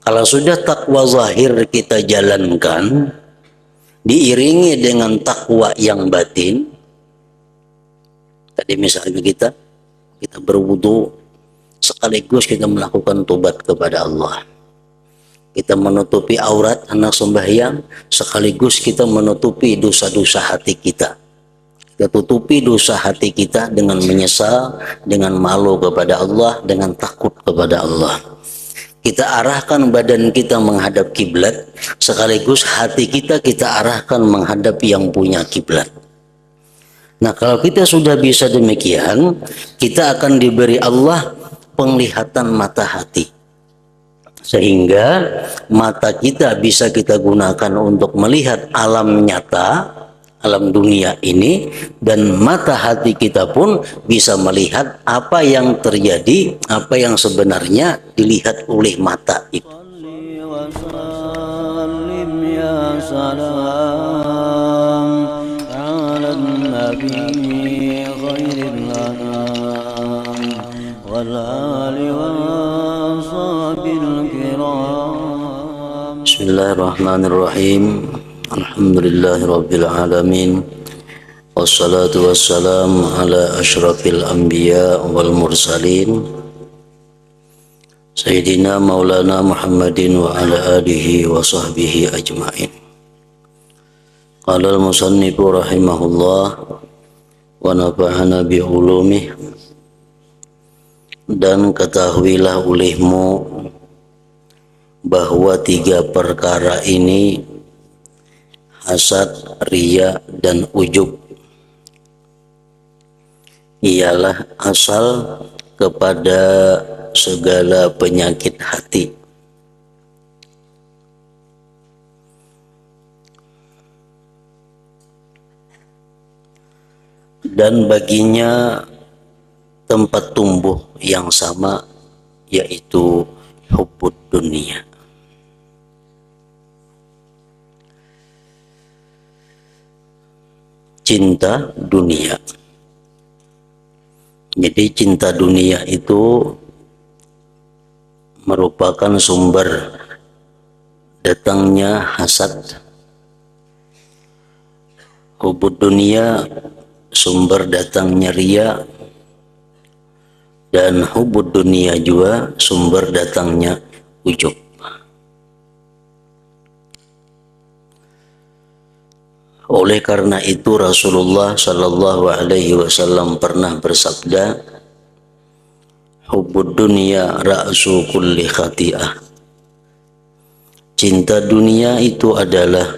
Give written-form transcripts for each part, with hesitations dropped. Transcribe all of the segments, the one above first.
Kalau sudah takwa zahir kita jalankan, diiringi dengan takwa yang batin. Tadi misalnya kita berwudu, sekaligus kita melakukan tobat kepada Allah. Kita menutupi aurat anak sembahyang, sekaligus kita menutupi dosa-dosa hati kita. Kita tutupi dosa hati kita dengan menyesal, dengan malu kepada Allah, dengan takut kepada Allah. Kita arahkan badan kita menghadap kiblat, sekaligus hati kita arahkan menghadap yang punya kiblat. Nah, kalau kita sudah bisa demikian, kita akan diberi Allah penglihatan mata hati. Sehingga mata kita bisa kita gunakan untuk melihat alam nyata, alam dunia ini, dan mata hati kita pun bisa melihat apa yang terjadi, apa yang sebenarnya dilihat oleh mata itu. Bismillahirrahmanirrahim. Alhamdulillahirabbil alamin. Wassalatu wassalamu ala asyrafil anbiya wal mursalin. Sayyidina Maulana Muhammadin wa ala alihi wa sahbihi ajma'in. Qala al-musannifu rahimahullah wa nafa'ana bi ulumih. Dan ketahuilah olehmu bahwa 3 perkara ini, hasad, riya, dan ujub, ialah asal kepada segala penyakit hati. Dan baginya tempat tumbuh yang sama, yaitu hubbud dunia. Cinta dunia. Jadi cinta dunia itu merupakan sumber datangnya hasad. Hubbud dunia sumber datangnya riya, dan hubbud dunia juga sumber datangnya ujub. Oleh karena itu Rasulullah sallallahu alaihi wasallam pernah bersabda, hubbud dunya ra'su kulli khati'ah. Cinta dunia itu adalah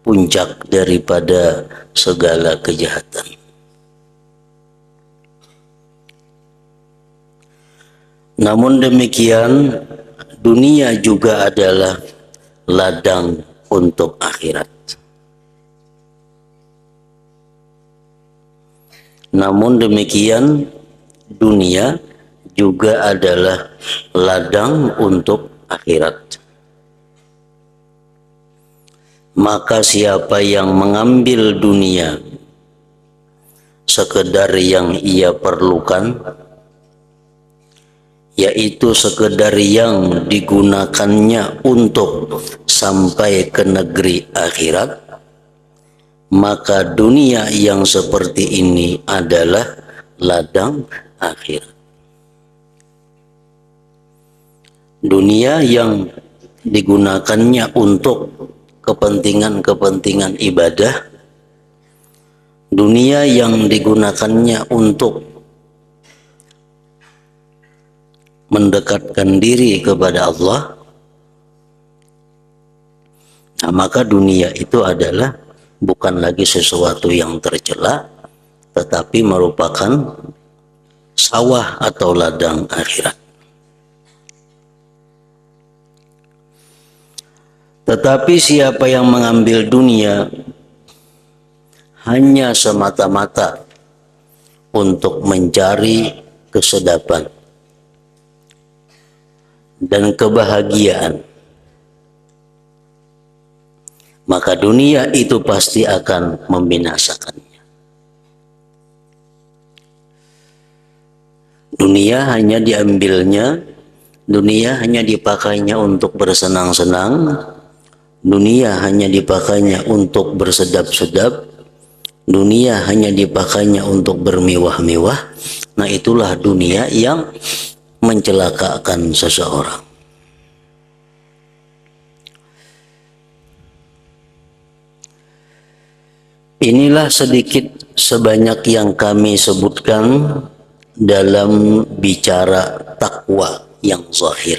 puncak daripada segala kejahatan. Namun demikian, dunia juga adalah ladang untuk akhirat. Namun demikian, dunia juga adalah ladang untuk akhirat. Maka siapa yang mengambil dunia sekedar yang ia perlukan, yaitu sekedar yang digunakannya untuk sampai ke negeri akhirat, maka dunia yang seperti ini adalah ladang akhirat. Dunia yang digunakannya untuk kepentingan-kepentingan ibadah, dunia yang digunakannya untuk mendekatkan diri kepada Allah, nah, maka dunia itu adalah bukan lagi sesuatu yang tercela, tetapi merupakan sawah atau ladang akhirat. Tetapi siapa yang mengambil dunia hanya semata-mata untuk mencari kesedapan dan kebahagiaan, maka dunia itu pasti akan membinasakannya. Dunia hanya diambilnya Dunia hanya dipakainya untuk bersenang-senang, dunia hanya dipakainya untuk bersedap-sedap, dunia hanya dipakainya untuk bermewah-mewah. Nah, itulah dunia yang mencelakakan seseorang. Inilah sedikit sebanyak yang kami sebutkan dalam bicara takwa yang zahir.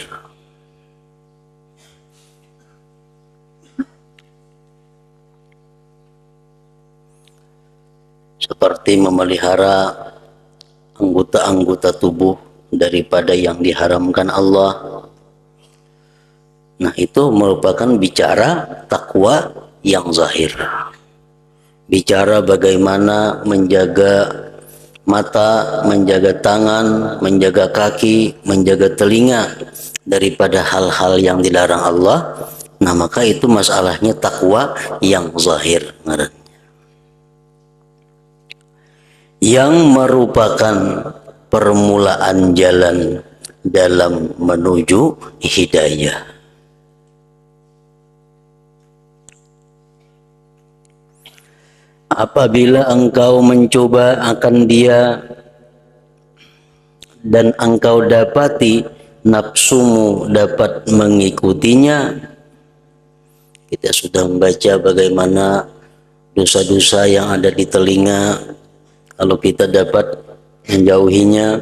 Seperti memelihara anggota-anggota tubuh daripada yang diharamkan Allah. Nah, itu merupakan bicara takwa yang zahir. Bicara bagaimana menjaga mata, menjaga tangan, menjaga kaki, menjaga telinga daripada hal-hal yang dilarang Allah. Nah, maka itu masalahnya takwa yang zahir, yang merupakan permulaan jalan dalam menuju hidayah. Apabila engkau mencoba akan dia dan engkau dapati nafsumu dapat mengikutinya, kita sudah membaca bagaimana dosa-dosa yang ada di telinga, kalau kita dapat menjauhinya,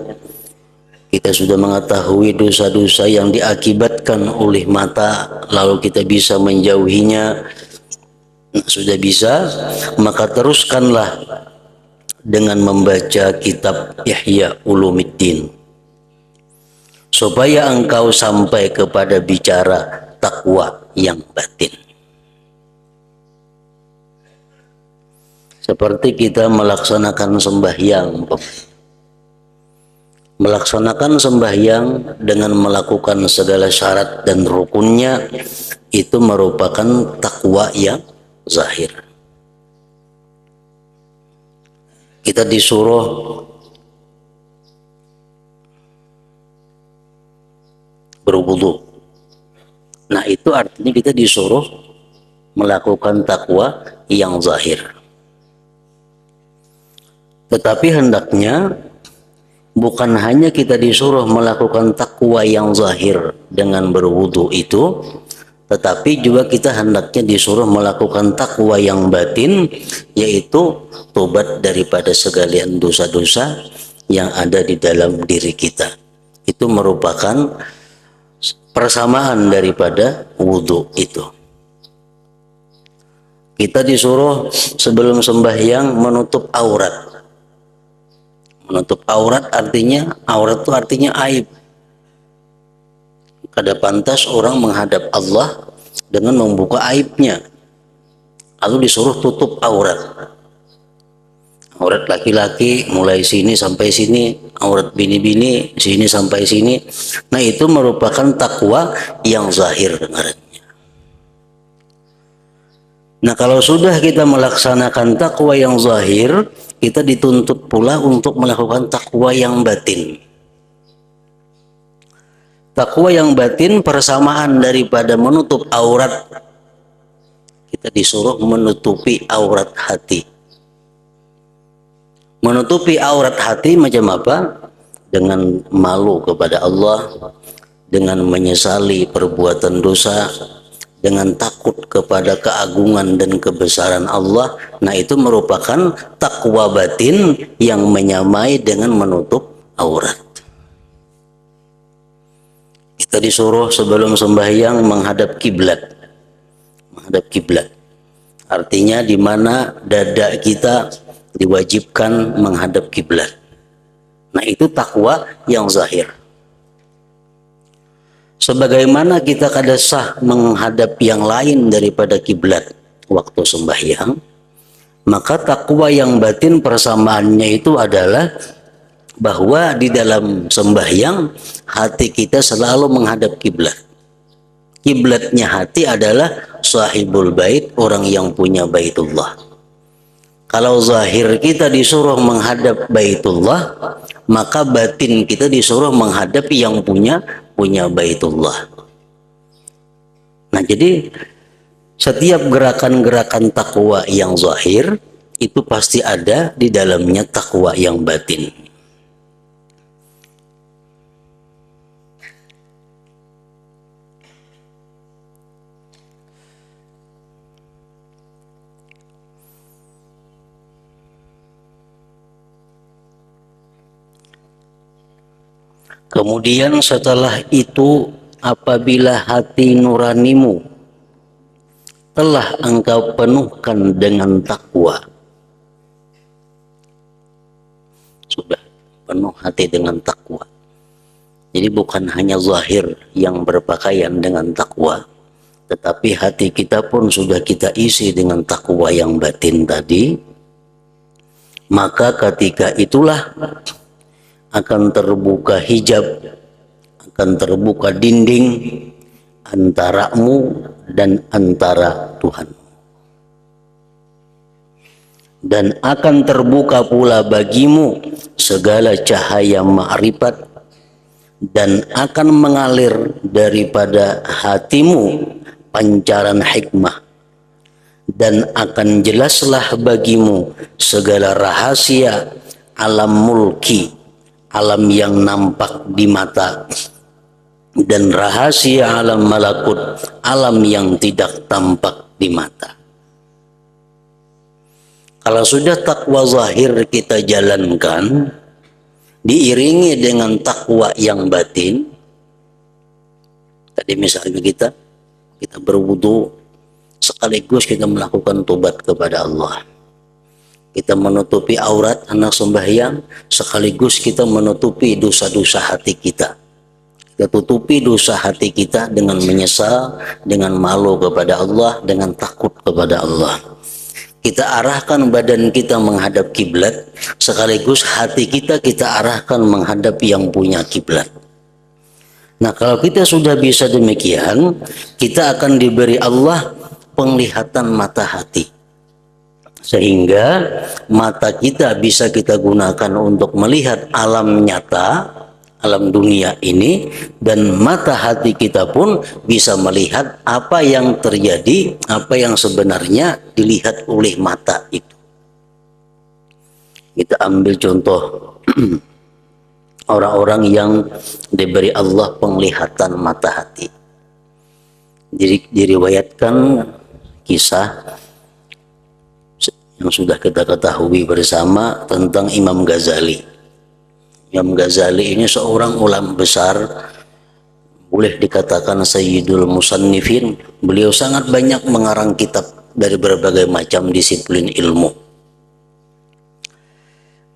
kita sudah mengetahui dosa-dosa yang diakibatkan oleh mata, lalu kita bisa menjauhinya. Sudah bisa, maka teruskanlah dengan membaca kitab Ihya Ulumuddin supaya engkau sampai kepada bicara takwa yang batin. Seperti kita melaksanakan sembahyang, melaksanakan sembahyang dengan melakukan segala syarat dan rukunnya, itu merupakan takwa yang zahir. Kita disuruh berwudu. Nah, itu artinya kita disuruh melakukan takwa yang zahir. Tetapi hendaknya bukan hanya kita disuruh melakukan takwa yang zahir dengan berwudu itu, tetapi juga kita hendaknya disuruh melakukan takwa yang batin, yaitu tobat daripada segalian dosa-dosa yang ada di dalam diri kita. Itu merupakan persamaan daripada wudhu itu. Kita disuruh sebelum sembahyang menutup aurat. Menutup aurat artinya, aurat itu artinya aib. Kada pantas orang menghadap Allah dengan membuka aibnya. Lalu disuruh tutup aurat. Aurat laki-laki mulai sini sampai sini, aurat bini-bini sini sampai sini. Nah, itu merupakan takwa yang zahir dengarannya. Nah, kalau sudah kita melaksanakan takwa yang zahir, kita dituntut pula untuk melakukan takwa yang batin. Takwa yang batin persamaan daripada menutup aurat. Kita disuruh menutupi aurat hati. Menutupi aurat hati macam apa? Dengan malu kepada Allah, dengan menyesali perbuatan dosa, dengan takut kepada keagungan dan kebesaran Allah. Nah, itu merupakan takwa batin yang menyamai dengan menutup aurat. Kita disuruh sebelum sembahyang menghadap kiblat. Menghadap kiblat. Artinya di mana dada kita diwajibkan menghadap kiblat. Nah, itu takwa yang zahir. Sebagaimana kita kada sah menghadap yang lain daripada kiblat waktu sembahyang, maka takwa yang batin persamaannya itu adalah bahwa di dalam sembahyang hati kita selalu menghadap kiblat. Kiblatnya hati adalah sahibul bait, orang yang punya baitullah. Kalau zahir kita disuruh menghadap baitullah, maka batin kita disuruh menghadap yang punya punya Baitullah. Nah, jadi setiap gerakan-gerakan takwa yang zahir itu pasti ada di dalamnya takwa yang batin. Kemudian setelah itu, apabila hati nuranimu telah engkau penuhkan dengan takwa, sudah penuh hati dengan takwa. Jadi bukan hanya zahir yang berpakaian dengan takwa, tetapi hati kita pun sudah kita isi dengan takwa yang batin tadi. Maka ketika itulah akan terbuka hijab, akan terbuka dinding antaramu dan antara Tuhan. Dan akan terbuka pula bagimu segala cahaya ma'rifat, dan akan mengalir daripada hatimu pancaran hikmah, dan akan jelaslah bagimu segala rahasia alam mulki, alam yang nampak di mata, dan rahasia alam malakut, alam yang tidak tampak di mata. Kalau sudah takwa zahir kita jalankan, diiringi dengan takwa yang batin, tadi misalnya kita berwudu, sekaligus kita melakukan tobat kepada Allah. Kita menutupi aurat anak sembahyang, sekaligus kita menutupi dosa-dosa hati kita. Kita tutupi dosa hati kita dengan menyesal, dengan malu kepada Allah, dengan takut kepada Allah. Kita arahkan badan kita menghadap kiblat, sekaligus hati kita arahkan menghadap yang punya kiblat. Nah, kalau kita sudah bisa demikian, kita akan diberi Allah penglihatan mata hati, sehingga mata kita bisa kita gunakan untuk melihat alam nyata, alam dunia ini, dan mata hati kita pun bisa melihat apa yang terjadi, apa yang sebenarnya dilihat oleh mata itu. Kita ambil contoh orang-orang yang diberi Allah penglihatan mata hati. Diriwayatkan kisah yang sudah kita ketahui bersama tentang Imam Ghazali. Imam Ghazali ini seorang ulama besar, boleh dikatakan Sayyidul Musannifin. Beliau sangat banyak mengarang kitab dari berbagai macam disiplin ilmu.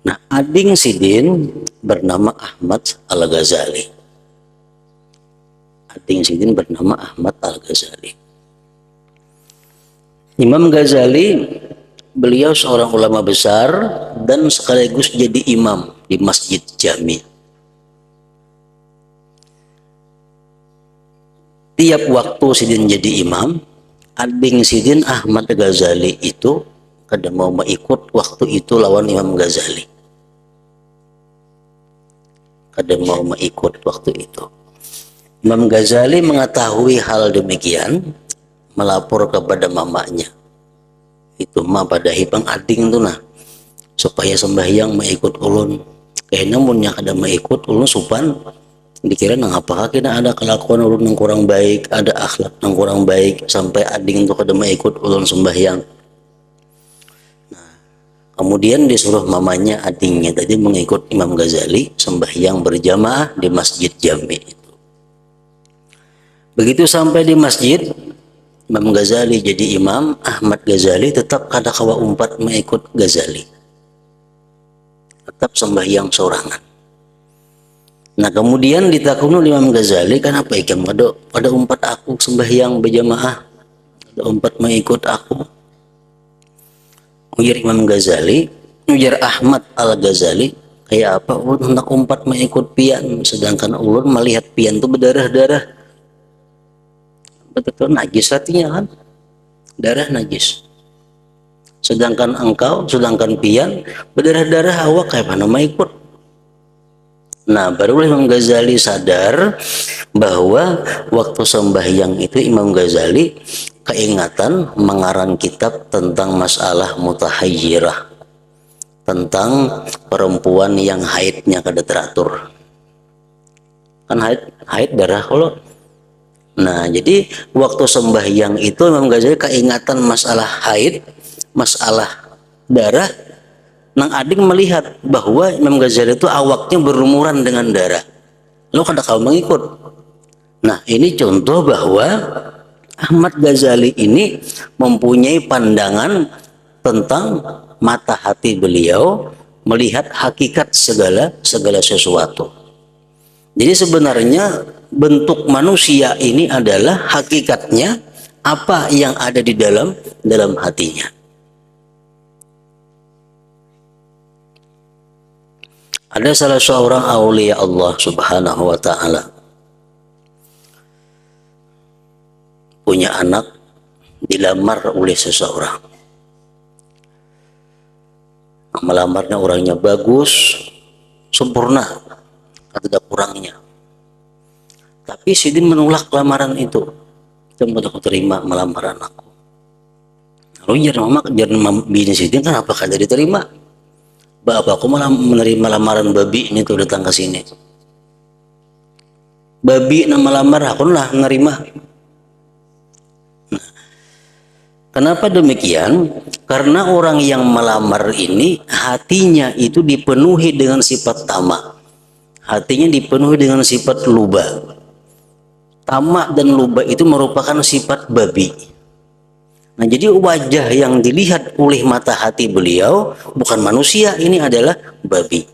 Nah, ading sidin bernama Ahmad Al-Ghazali. Ading sidin bernama Ahmad Al-Ghazali. Imam Ghazali, beliau seorang ulama besar dan sekaligus jadi imam di Masjid Jami. Tiap waktu sidin jadi imam, ading sidin Ahmad Ghazali itu kadang mau ikut waktu itu lawan Imam Ghazali. Kadang mau ikut waktu itu. Imam Ghazali mengetahui hal demikian, melapor kepada mamanya. Itu mah pada hipang ading tuh nah, supaya sembahyang mengikut ulun. Namunnya kada mengikut ulun supan, dikira nang apakah kita ada kelakuan ulun yang kurang baik, ada akhlak yang kurang baik, sampai ading itu kada mengikut ulun sembahyang. Nah, kemudian disuruh mamanya adingnya tadi mengikut Imam Ghazali sembahyang berjamaah di Masjid Jami itu. Begitu sampai di masjid, Imam Ghazali jadi imam, Ahmad Ghazali tetap kada kawa umpat mengikut Ghazali, tetap sembahyang sorangan. Nah, kemudian ditakunu Imam Ghazali, kenapa ikam pada umpat aku sembahyang berjamaah, ada umpat mengikut aku? Ujar Imam Ghazali, ujar Ahmad Al-Ghazali, kayak apa ulun hendak umpat mengikut pian, sedangkan ulun melihat pian itu berdarah-darah. Betul najis hatinya kan, darah najis. Sedangkan engkau, sedangkan pian berdarah-darah, awak kayak mana mau ikut? Nah, barulah Imam Ghazali sadar bahwa waktu sembahyang itu Imam Ghazali keingatan mengarang kitab tentang masalah mutahayyirah, tentang perempuan yang haidnya kada teratur. Kan haid darah kalau. Nah, jadi waktu sembahyang itu Imam Ghazali keingatan masalah haid, masalah darah. Nang Ading melihat bahwa Imam Ghazali itu awaknya berlumuran dengan darah. Lo kada kau mengikut. Nah, ini contoh bahwa Ahmad Ghazali ini mempunyai pandangan tentang mata hati beliau melihat hakikat segala sesuatu. Jadi sebenarnya bentuk manusia ini adalah hakikatnya apa yang ada di dalam hatinya. Ada salah seorang aulia Allah Subhanahu wa taala punya anak dilamar oleh seseorang. Melamarnya orangnya bagus, sempurna, ada kurangnya. Tapi Sidin menolak lamaran itu. Tidak aku terima melamar anakku. Lalu jangan bini Sidin kan apakah jadi diterima? Bapakku malah menerima lamaran babi ini tuh datang ke sini. Babi nama lamar aku lah menerima. Nah, kenapa demikian? Karena orang yang melamar ini hatinya itu dipenuhi dengan sifat tamak. Hatinya dipenuhi dengan sifat luba. Tamak dan luba itu merupakan sifat babi. Nah, jadi wajah yang dilihat oleh mata hati beliau bukan manusia, ini adalah babi.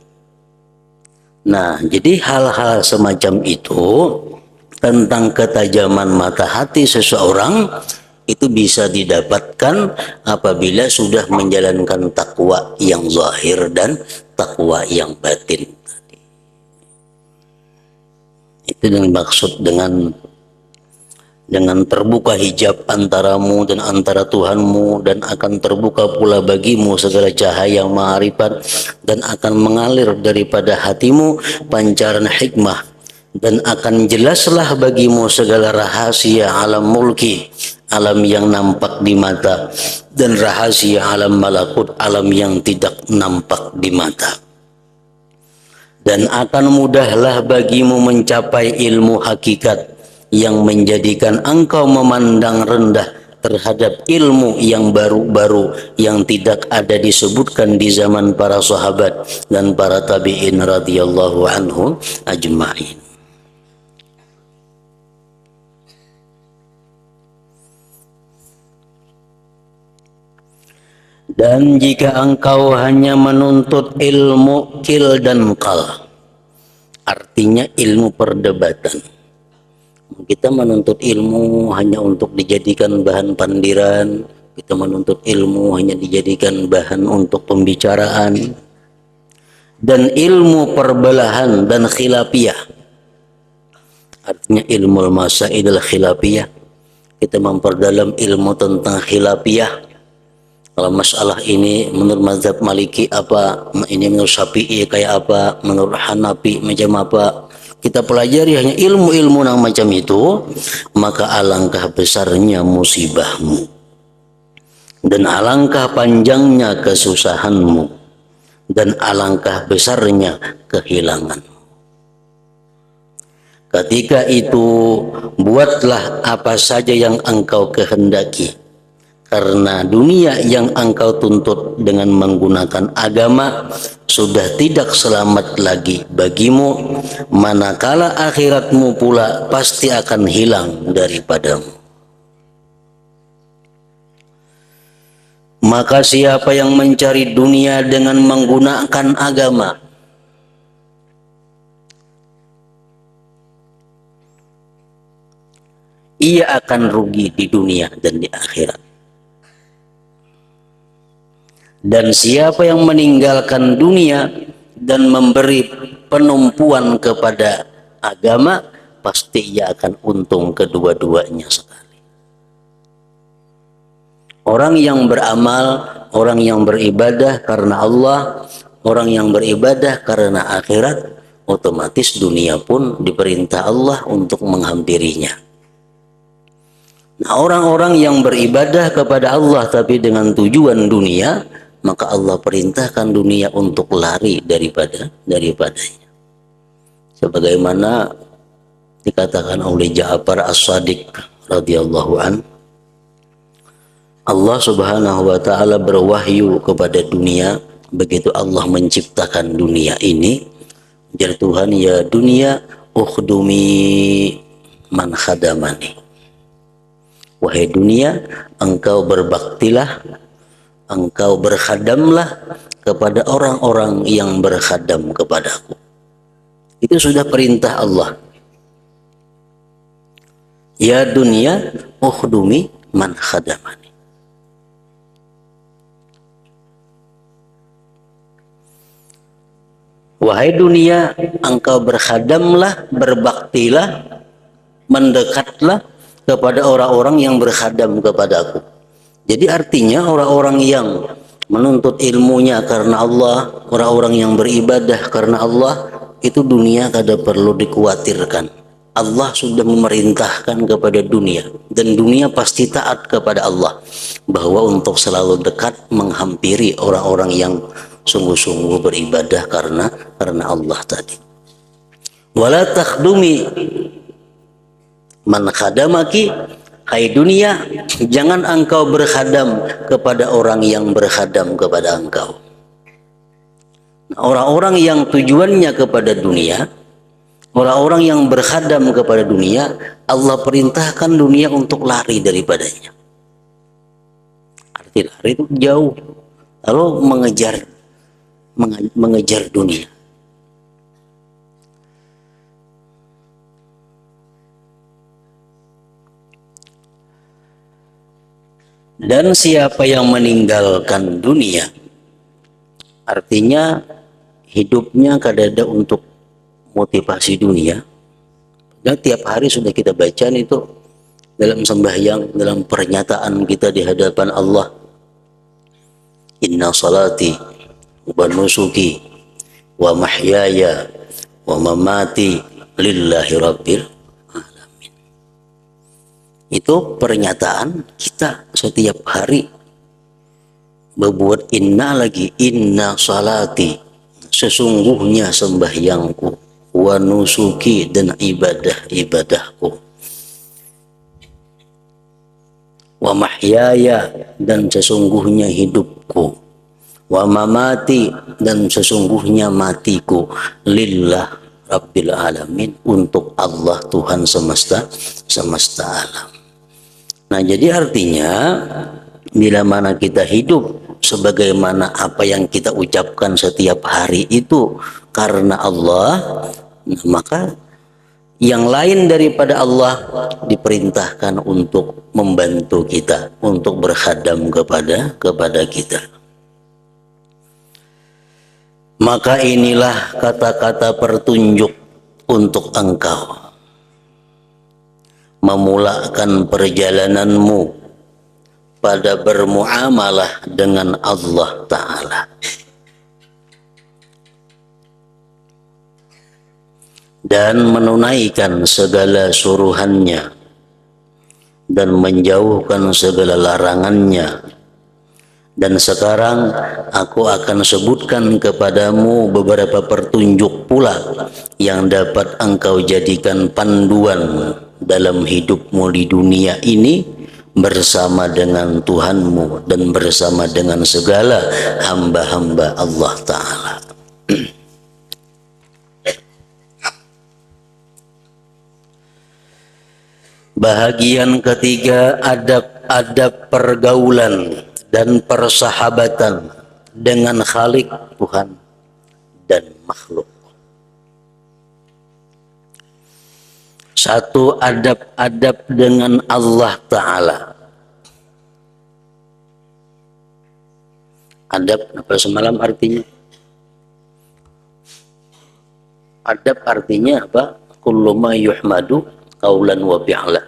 Nah, jadi hal-hal semacam itu tentang ketajaman mata hati seseorang itu bisa didapatkan apabila sudah menjalankan takwa yang zahir dan takwa yang batin. Itu yang maksud dengan terbuka hijab antaramu dan antara Tuhanmu, dan akan terbuka pula bagimu segala cahaya ma'rifat, dan akan mengalir daripada hatimu pancaran hikmah, dan akan jelaslah bagimu segala rahasia alam mulki, alam yang nampak di mata, dan rahasia alam malakut, alam yang tidak nampak di mata. Dan akan mudahlah bagimu mencapai ilmu hakikat yang menjadikan engkau memandang rendah terhadap ilmu yang baru-baru yang tidak ada disebutkan di zaman para sahabat dan para tabi'in radhiyallahu anhum ajma'in. Dan jika engkau hanya menuntut ilmu kil dan kal, artinya ilmu perdebatan. Kita menuntut ilmu hanya untuk dijadikan bahan pandiran, kita menuntut ilmu hanya dijadikan bahan untuk pembicaraan, dan ilmu perbelahan dan khilafiyah, artinya ilmu masail khilafiyah, kita memperdalam ilmu tentang khilafiyah. Kalau masalah ini menurut mazhab Maliki apa, ini menurut Syafi'i kayak apa, menurut Hanafi macam apa, kita pelajari hanya ilmu-ilmu yang macam itu, maka alangkah besarnya musibahmu dan alangkah panjangnya kesusahanmu dan alangkah besarnya kehilangan. Ketika itu buatlah apa saja yang engkau kehendaki, karena dunia yang engkau tuntut dengan menggunakan agama sudah tidak selamat lagi bagimu, manakala akhiratmu pula pasti akan hilang daripadamu. Maka siapa yang mencari dunia dengan menggunakan agama, ia akan rugi di dunia dan di akhirat. Dan siapa yang meninggalkan dunia dan memberi penumpuan kepada agama, pasti ia akan untung kedua-duanya sekali. Orang yang beramal, orang yang beribadah karena Allah, orang yang beribadah karena akhirat, otomatis dunia pun diperintah Allah untuk menghampirinya. Nah, orang-orang yang beribadah kepada Allah tapi dengan tujuan dunia, maka Allah perintahkan dunia untuk lari daripadanya. Sebagaimana dikatakan oleh Ja'far As-Shadiq radhiyallahu an, Allah Subhanahu wa taala berwahyu kepada dunia begitu Allah menciptakan dunia ini. Ujar Tuhan, ya dunia ukhdumi man khadamani. Wahai dunia, engkau berbaktilah, engkau berkhadamlah kepada orang-orang yang berkhadam kepadaku. Itu sudah perintah Allah. Ya dunia ukhdumi man khadamani. Wahai dunia, engkau berkhadamlah, berbaktilah, mendekatlah kepada orang-orang yang berkhadam kepadaku. Jadi artinya orang-orang yang menuntut ilmunya karena Allah, orang-orang yang beribadah karena Allah, itu dunia kada perlu dikhawatirkan. Allah sudah memerintahkan kepada dunia, dan dunia pasti taat kepada Allah, bahwa untuk selalu dekat menghampiri orang-orang yang sungguh-sungguh beribadah karena Allah tadi. Wala takhdumi man khadamaki, hai dunia, jangan engkau berkhadam kepada orang yang berkhadam kepada engkau. Nah, orang-orang yang tujuannya kepada dunia, orang-orang yang berkhadam kepada dunia, Allah perintahkan dunia untuk lari daripadanya. Arti lari itu jauh, lalu mengejar dunia. Dan siapa yang meninggalkan dunia, artinya hidupnya kadada untuk motivasi dunia. Dan tiap hari sudah kita baca itu dalam sembahyang, dalam pernyataan kita di hadapan Allah. Inna salati wa nusuki wa mahyaya wa mamati lillahi rabbil alamin. Itu pernyataan kita setiap hari. Berbuat inna lagi, inna salati, sesungguhnya sembahyangku, wa nusuki, dan ibadah-ibadahku, wa mahyaya, dan sesungguhnya hidupku, wa mamati, dan sesungguhnya matiku, lillah rabbil alamin, untuk Allah Tuhan semesta alam. Nah, jadi artinya bila mana kita hidup sebagaimana apa yang kita ucapkan setiap hari itu karena Allah, maka yang lain daripada Allah diperintahkan untuk membantu kita, untuk berkhadam kepada kita. Maka inilah kata-kata pertunjuk untuk engkau memulakan perjalananmu pada bermuamalah dengan Allah Ta'ala, dan menunaikan segala suruhannya dan menjauhkan segala larangannya. Dan sekarang aku akan sebutkan kepadamu beberapa pertunjuk pula yang dapat engkau jadikan panduan dalam hidupmu di dunia ini bersama dengan Tuhanmu dan bersama dengan segala hamba-hamba Allah Ta'ala. Bahagian ketiga, adab-adab pergaulan dan persahabatan dengan Khalik Tuhan dan makhluk. Satu, adab-adab dengan Allah Ta'ala. Adab apa semalam artinya? Adab artinya apa? Kullu ma yuhmadu qaulan wa fi'la.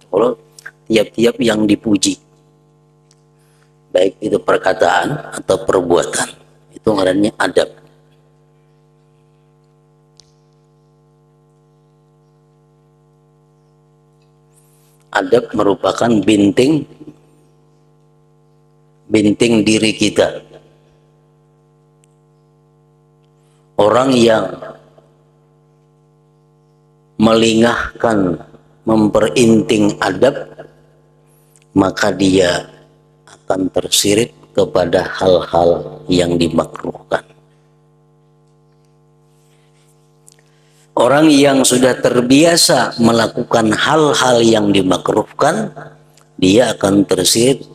Kalau tiap-tiap yang dipuji, baik itu perkataan atau perbuatan, itu ngarannya adab. Adab merupakan binting diri kita. Orang yang melingahkan, memperinting adab, maka dia akan tersirit kepada hal-hal yang dimakruhkan. Orang yang sudah terbiasa melakukan hal-hal yang dimakruhkan, dia akan tersirit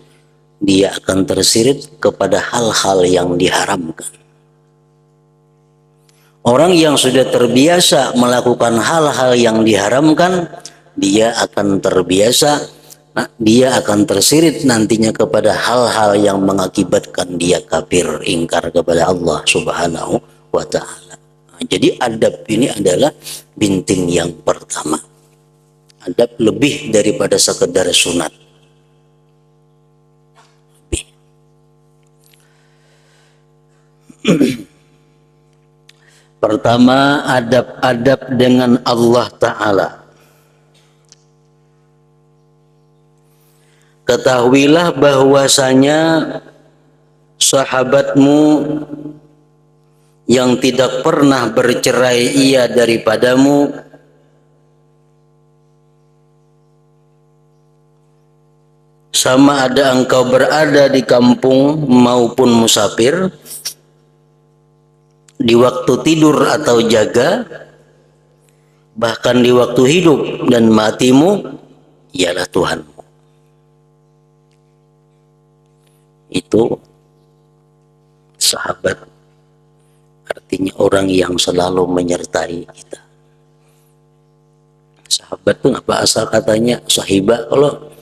kepada hal-hal yang diharamkan. Orang yang sudah terbiasa melakukan hal-hal yang diharamkan, dia akan tersirit nantinya kepada hal-hal yang mengakibatkan dia kafir, ingkar kepada Allah Subhanahu wa ta'ala. Jadi adab ini adalah binting yang pertama. Adab lebih daripada sekedar sunat. Pertama, adab-adab dengan Allah Ta'ala. Ketahuilah bahwasanya sahabatmu yang tidak pernah bercerai ia daripadamu, sama ada engkau berada di kampung maupun musafir, di waktu tidur atau jaga, bahkan di waktu hidup dan matimu, ialah Tuhanmu. Itu sahabat, artinya orang yang selalu menyertai kita. Sahabat itu apa asal katanya sahibah? Kalau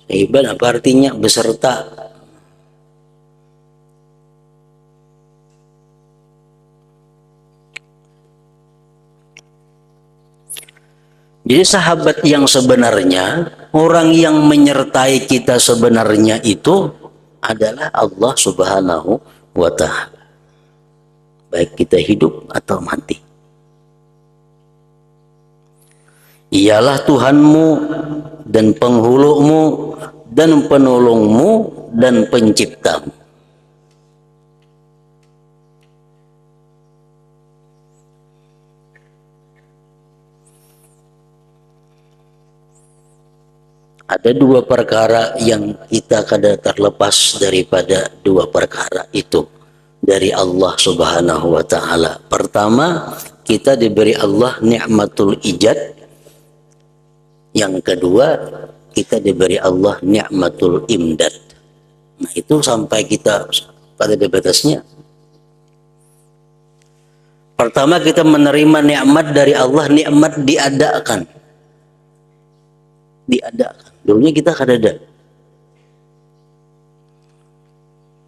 sahibah apa artinya? Beserta. Jadi sahabat yang sebenarnya, orang yang menyertai kita sebenarnya itu adalah Allah Subhanahu wa ta'ala. Baik kita hidup atau mati. Ialah Tuhanmu dan penghulumu dan penolongmu dan penciptamu. Ada dua perkara yang kita kadang terlepas daripada dua perkara itu dari Allah Subhanahu wa ta'ala. Pertama, kita diberi Allah ni'matul ijad. Yang kedua, kita diberi Allah ni'matul imdad. Nah, itu sampai kita pada batasnya. Pertama, kita menerima nikmat dari Allah, nikmat diadakan. Dulunya kita kadada.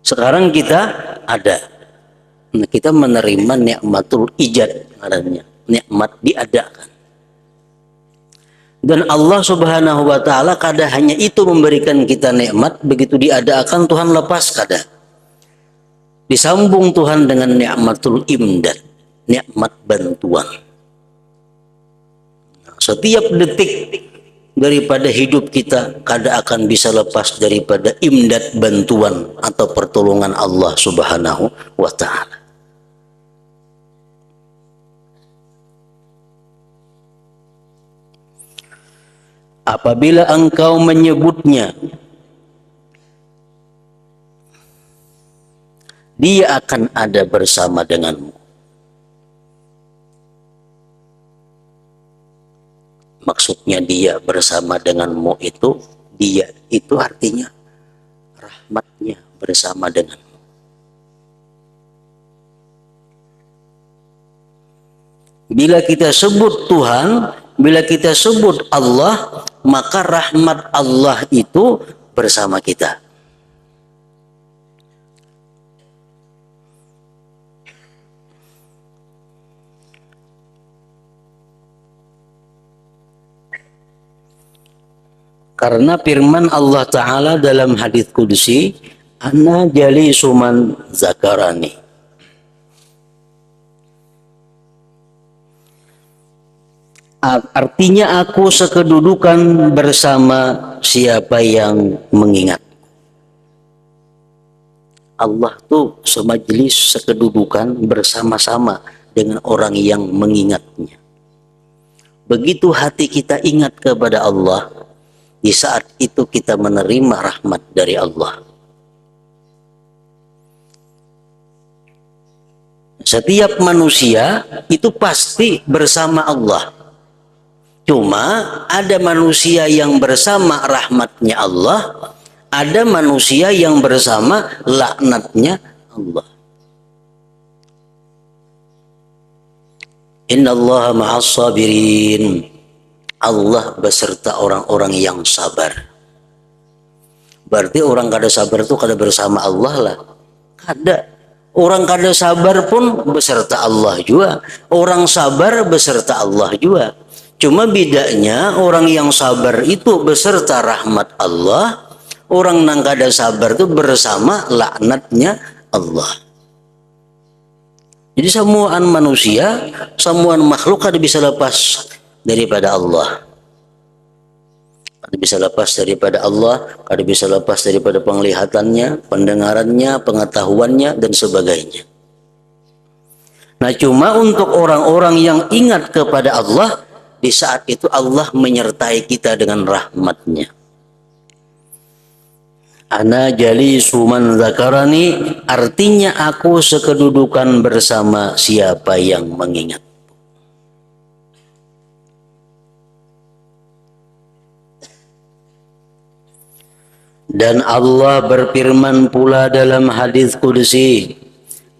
Sekarang kita ada. Nah, kita menerima nikmatul ijad, namanya nikmat diadakan. Dan Allah Subhanahu wa ta'ala kada hanya itu memberikan kita nikmat, begitu diadakan Tuhan lepas kada. Disambung Tuhan dengan nikmatul imdad, nikmat bantuan. Setiap detik daripada hidup kita kada akan bisa lepas daripada imdad, bantuan atau pertolongan Allah Subhanahu wa ta'ala. Apabila engkau menyebutnya, dia akan ada bersama denganmu. Maksudnya dia bersama denganmu itu, dia itu artinya rahmatnya bersama denganmu. Bila kita sebut Tuhan, bila kita sebut Allah, maka rahmat Allah itu bersama kita. Karena firman Allah Ta'ala dalam hadis qudsi, ana jalisu man zakarani. Artinya aku sekedudukan bersama siapa yang mengingat. Allah tuh semajlis sekedudukan bersama-sama dengan orang yang mengingatnya. Begitu hati kita ingat kepada Allah, di saat itu kita menerima rahmat dari Allah. Setiap manusia itu pasti bersama Allah. Cuma ada manusia yang bersama rahmatnya Allah, ada manusia yang bersama laknatnya Allah. Innallaha ma'as sabirin. Allah beserta orang-orang yang sabar. Berarti orang kada sabar itu kada bersama Allah lah. Kada. Orang kada sabar pun beserta Allah juga. Orang sabar beserta Allah juga. Cuma bedanya orang yang sabar itu beserta rahmat Allah. Orang yang kada sabar itu bersama laknatnya Allah. Jadi semuaan manusia, semuaan makhluk kada bisa lepas daripada Allah. Kada bisa lepas daripada Allah, kada bisa lepas daripada penglihatannya, pendengarannya, pengetahuannya, dan sebagainya. Nah, cuma untuk orang-orang yang ingat kepada Allah, di saat itu Allah menyertai kita dengan rahmatnya. Ana jalisu man zakarani, artinya aku sekedudukan bersama siapa yang mengingat. Dan Allah berfirman pula dalam hadis qudsi,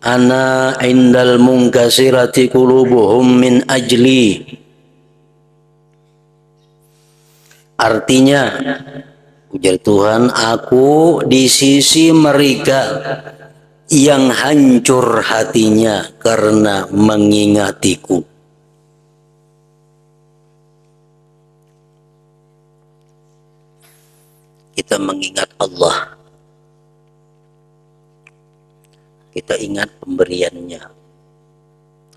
ana indal munkasirati qulubuhum min ajli. Artinya, ujar Tuhan, aku di sisi mereka yang hancur hatinya karena mengingatiku. Kita mengingat Allah, kita ingat pemberiannya,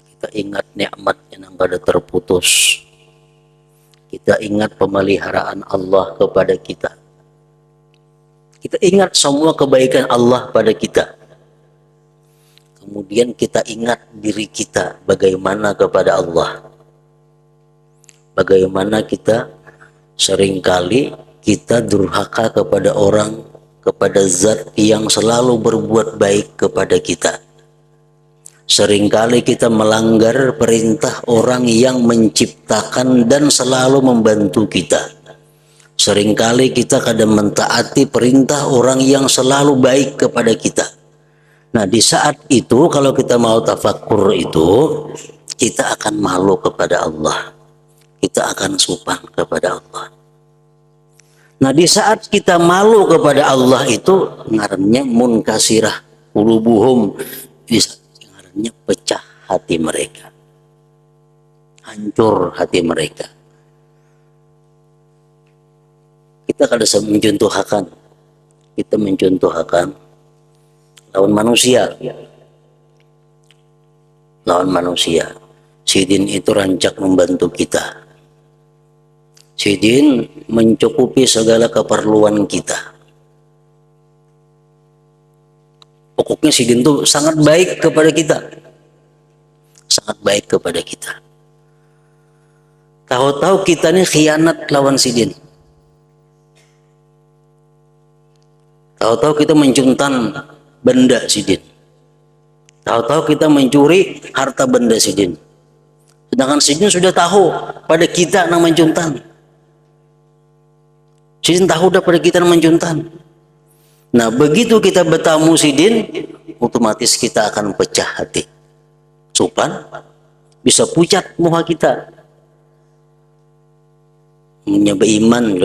kita ingat nikmatnya yang pada terputus, kita ingat pemeliharaan Allah kepada kita, kita ingat semua kebaikan Allah pada kita. Kemudian kita ingat diri kita bagaimana kepada Allah, bagaimana kita seringkali kita durhaka kepada orang, kepada zat yang selalu berbuat baik kepada kita. Seringkali kita melanggar perintah orang yang menciptakan dan selalu membantu kita. Seringkali kita kadang mentaati perintah orang yang selalu baik kepada kita. Nah, di saat itu kalau kita mau tafakkur itu, kita akan malu kepada Allah. Kita akan sopan kepada Allah. Nah, di saat kita malu kepada Allah itu ngarannya munkasirah qulubuhum, ngarannya pecah hati mereka, hancur hati mereka. Kita kada mencontohkan, kita mencontohkan lawan manusia, lawan manusia. Sidin itu rancak membantu kita. Sidin mencukupi segala keperluan kita. Pokoknya Sidin itu sangat baik kepada kita. Sangat baik kepada kita. Tahu-tahu kita ini khianat lawan Sidin. Tahu-tahu kita mencuntan benda Sidin. Tahu-tahu kita mencuri harta benda Sidin. Sedangkan Sidin sudah tahu pada kita yang mencuntan. Sidin tahu dah pada kita menjuntan. Nah, begitu kita bertamu Sidin, otomatis kita akan pecah hati. Sopan, bisa pucat muka kita. Punya beriman,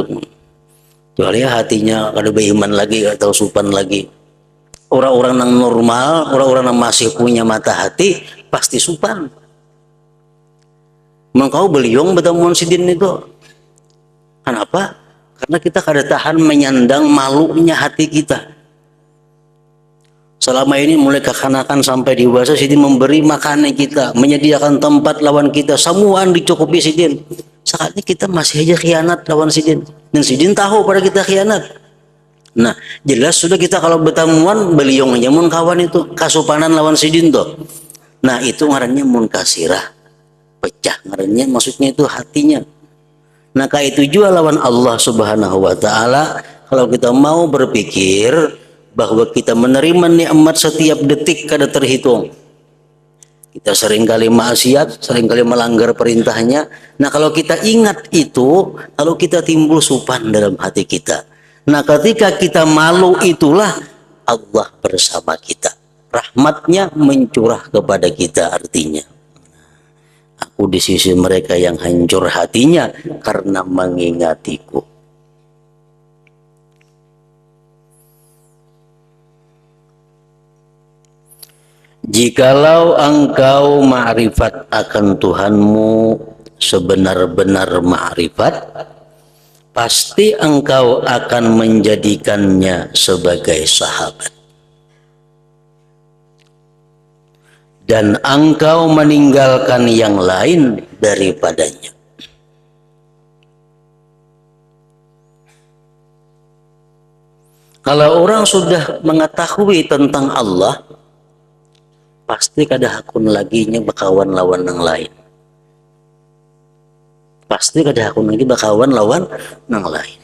kecuali hatinya kada beriman lagi atau sopan lagi. Orang-orang yang normal, orang-orang yang masih punya mata hati, pasti sopan. Mengkau beliung bertemu Sidin itu. Kenapa? Karena kita kada tahan menyandang malunya hati kita. Selama ini mulai kekanakan sampai dewasa, Sidin memberi makanan kita, menyediakan tempat lawan kita, semuaan dicukupi Sidin. Saatnya kita masih aja khianat lawan sidin. Dan sidin tahu pada kita khianat. Nah, jelas sudah kita kalau bertemuan beliau nyamun kawan itu kasupanan lawan sidin tuh. Nah, itu ngarannya munkasirah. Pecah ngarannya maksudnya itu hatinya. Nah, kayak itu juga lawan Allah Subhanahu wa taala kalau kita mau berpikir bahwa kita menerima nikmat setiap detik kada terhitung. Kita seringkali maksiat, seringkali melanggar perintahnya. Nah, kalau kita ingat itu, lalu kita timbul supan dalam hati kita. Nah, ketika kita malu itulah Allah bersama kita. Rahmatnya mencurah kepada kita artinya. Aku di sisi mereka yang hancur hatinya karena mengingatiku. Jikalau engkau ma'rifat akan Tuhanmu sebenar-benar ma'rifat, pasti engkau akan menjadikannya sebagai sahabat. Dan engkau meninggalkan yang lain daripadanya. Kalau orang sudah mengetahui tentang Allah, pasti kada hakun lagi nya bakawan lawan yang lain. Pasti kada hakun lagi bakawan lawan yang lain.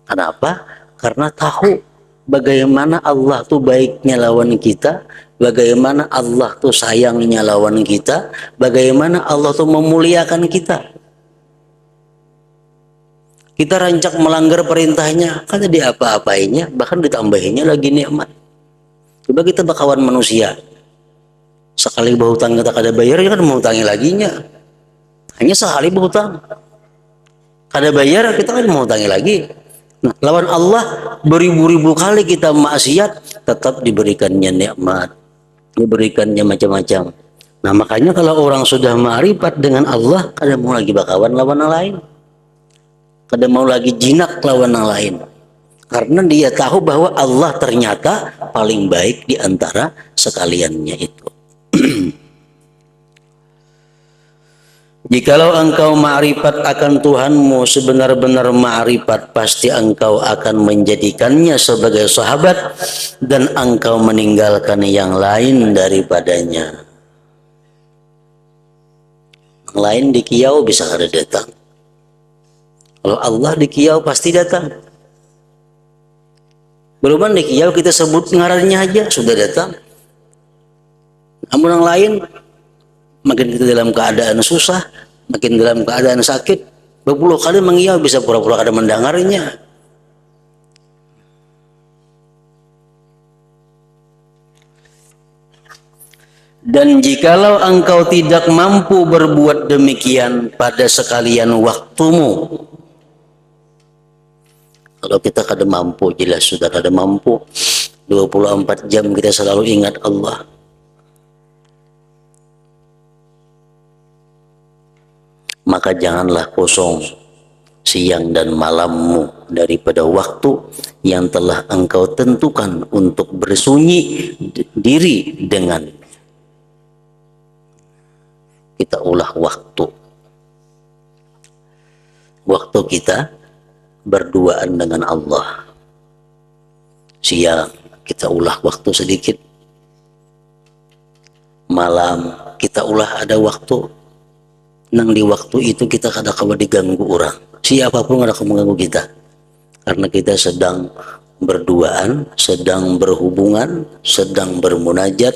Kenapa? Karena tahu bagaimana Allah tuh baiknya lawan kita, bagaimana Allah tuh sayangnya lawan kita, bagaimana Allah tuh memuliakan kita. Kita rancak melanggar perintahnya, kan jadi apa-apainya, bahkan ditambahinya lagi nikmat. Coba kita bakawan manusia, sekali berhutang kita kada bayar, ya kan mau hutangi lagi nya. Hanya sekali berhutang, kada bayar kita kan mau hutangi lagi. Nah, lawan Allah beribu-ribu kali kita maksiat, tetap diberikannya nikmat, diberikannya macam-macam. Nah, makanya kalau orang sudah ma'rifat dengan Allah, kada mau lagi bakawan lawan yang lain, kada mau lagi jinak lawan yang lain. Karena dia tahu bahwa Allah ternyata paling baik di antara sekaliannya itu. Jikalau engkau ma'rifat akan Tuhanmu sebenar-benar ma'rifat, pasti engkau akan menjadikannya sebagai sahabat dan engkau meninggalkan yang lain daripadanya. Yang lain di kiau bisa kada datang. Kalau Allah di kiau pasti datang. Beruban di kiau kita sebut ngarannya aja sudah datang. Namun yang lain, makin kita dalam keadaan susah, makin dalam keadaan sakit, berpuluh kali mengiau bisa pura-pura kada mendengarnya. Dan jikalau engkau tidak mampu berbuat demikian pada sekalian waktumu, kalau kita kada mampu, jelas sudah kada mampu, 24 jam kita selalu ingat Allah. Maka janganlah kosong siang dan malammu daripada waktu yang telah engkau tentukan untuk bersunyi diri dengan. Kita ulah waktu. Waktu kita berduaan dengan Allah. Siang kita ulah waktu sedikit. Malam kita ulah ada waktu. Nang di waktu itu kita kada kawa diganggu orang. Siapapun kada kawa mengganggu kita. Karena kita sedang berduaan, sedang berhubungan, sedang bermunajat,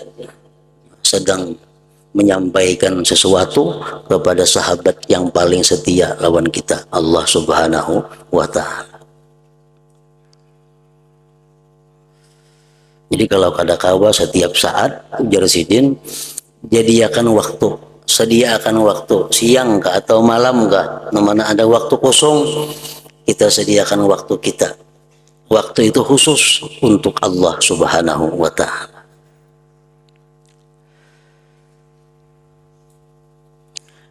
sedang menyampaikan sesuatu kepada sahabat yang paling setia lawan kita, Allah Subhanahu wa ta'ala. Jadi kalau kada kawa setiap saat ujar sidin, jadikan waktu, sediakan waktu, siang kah atau malam kah, mana ada waktu kosong, kita sediakan waktu kita. Waktu itu khusus untuk Allah Subhanahu wa ta'ala.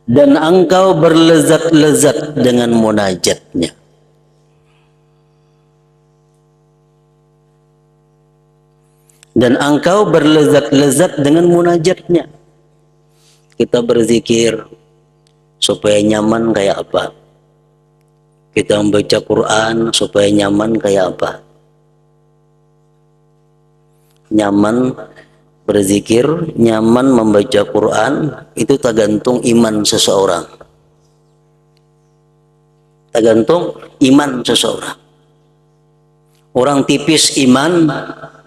Dan engkau berlezat-lezat dengan munajatnya. Dan engkau berlezat-lezat dengan munajatnya. Kita berzikir supaya nyaman kayak apa? Kita membaca Quran supaya nyaman kayak apa? Nyaman berzikir, nyaman membaca Quran, itu tergantung iman seseorang. Tergantung iman seseorang. Orang tipis iman,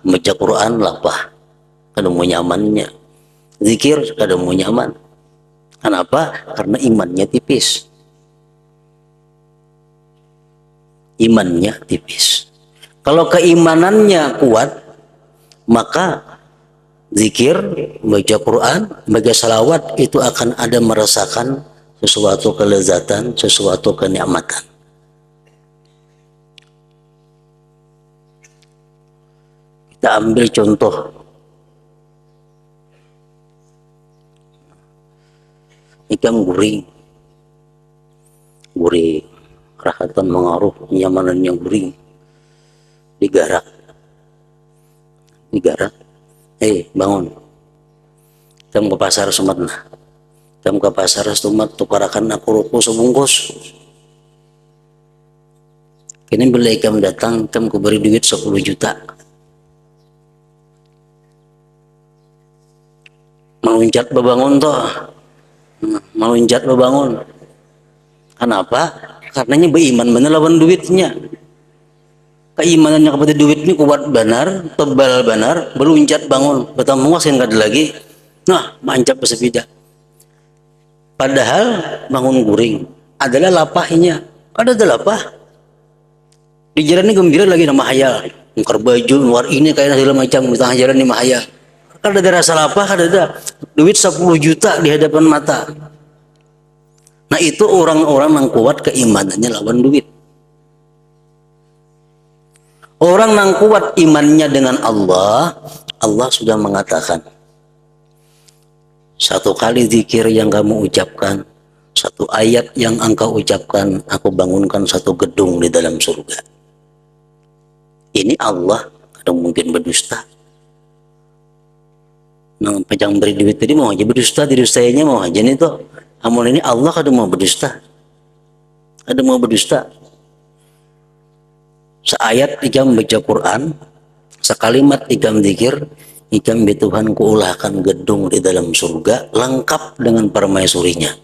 membaca Quran lapah, kadang mau nyamannya. Zikir kadang mau nyaman. Kenapa? Karena imannya tipis. Imannya tipis. Kalau keimanannya kuat, maka zikir, baca Quran, baca salawat itu akan ada merasakan sesuatu kelezatan, sesuatu kenikmatan. Kita ambil contoh ikan guring, rahatan mengaruh kenyamanan yang guring, digarak, bangun, jam ke pasar sematna, jam ke pasar semat tukarakan aku ruku sebungkus. Kini bila ikam datang, ikam kuberi duit 10 juta. Meluncat bebangun toh, meluncat bebangun. Kenapa? Karenanya beriman benar lawan duitnya. Keimanannya kepada duit ini kuat benar, tebal benar, berluncat bangun, betul muasin kada lagi. Nah, mancap bersepeda. Padahal bangun guring adalah lapahnya. Ada lapah. Di jalan ini gembira lagi nama hayal. Ngkar baju luar ini kayak segala macam di tengah jalan ini mahaya. Kada ada rasa lapah, kada ada. Duit 10 juta di hadapan mata. Nah, itu orang-orang yang kuat keimanannya lawan duit. Orang yang kuat imannya dengan Allah, Allah sudah mengatakan, satu kali zikir yang kamu ucapkan, satu ayat yang engkau ucapkan, aku bangunkan satu gedung di dalam surga. Ini Allah, kadang mungkin berdusta. Nang pejang beri duit tadi mau aja berdusta, didustainya mau aja nih tuh. Amun ini Allah kadang mau berdusta. Kadang mau berdusta. Seayat ikam baca Quran, sekalimat ikam zikir, ikam Tuhan kuulahkan gedung di dalam surga lengkap dengan permaisurinya.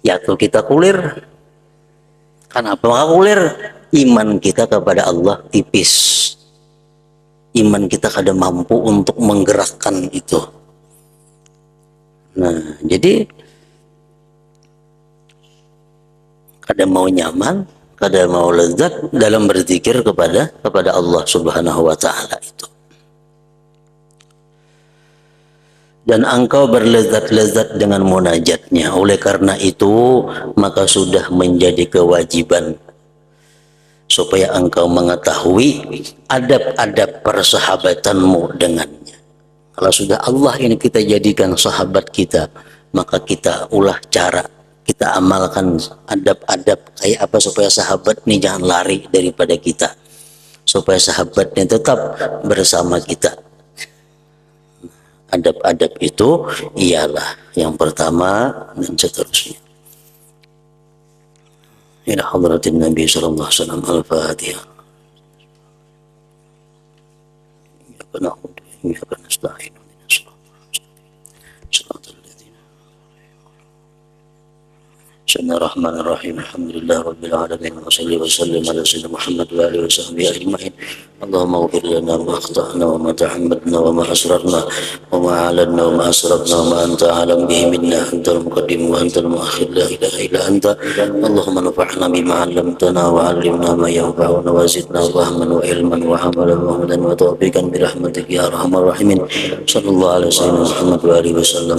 Ya tuh kita kulir. Kenapa nggak kulir? Iman kita kepada Allah tipis. Iman kita kada mampu untuk menggerakkan itu. Nah, jadi kada mau nyaman, kada mau lezat dalam berzikir kepada Allah Subhanahu wa taala itu. Dan engkau berlezat-lezat dengan munajatnya. Oleh karena itu, maka sudah menjadi kewajiban supaya engkau mengetahui adab-adab persahabatanmu dengannya. Kalau sudah Allah ini kita jadikan sahabat kita, maka kita ulah cara, kita amalkan adab-adab kayak apa supaya sahabat ini jangan lari daripada kita, supaya sahabatnya tetap bersama kita. Adab-adab itu ialah yang pertama dan seterusnya. Ila hadratin Nabi sallallahu alaihi wasallam al-Fatihah. Ya kana ya kana nasta'in. Bismillahirrahmanirrahim. Alhamdulillah rabbil alamin. Wa salli wa sallim ala sayyidina Muhammad wa alihi wa sahbihi ajma'in. Allahumma ighfir lana ma akhtana wa ma ta'ammadna wa ma asrarna wa ma a'lanna wa ma asrafna wa ma anta a'lam bihi minna. Antal muqaddim wa antal muakhir, la ilaha illa anta. Allahumma nafa'na bima 'allamtana wa 'allimna ma yanfa'una wa zidna fahman wa ilman wa amalan wa hudan wa tawfiqan bi rahmatika ya arhamar rahimin. Sallallahu alaihi wa sallam Muhammad wa alihi wa sallam.